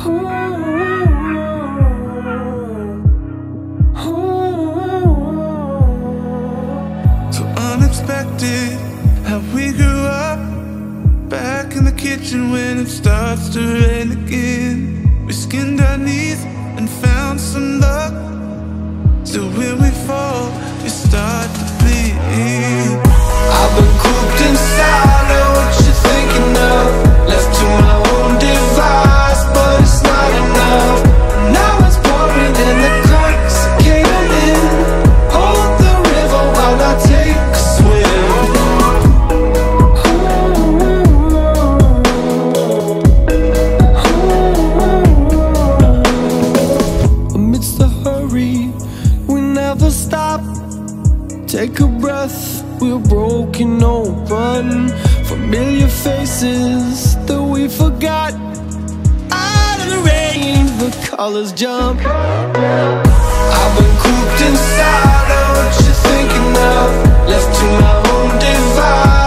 So unexpected how we grew up, back in the kitchen when it starts to rain again. We skinned our knees and found some luck. So when we fall, we start to bleed. I've been cooped inside, know what you're thinking of. Left to my own device, but it's not enough. Now it's pouring and the cracks are caving in. Hold the river while I take a swim. Amidst the hurry, we never stop. Take a breath, we're broken open. Familiar faces that we forgot. Out of the rain, the colors jump. I've been cooped inside, know what you're thinking of. Left to my own device.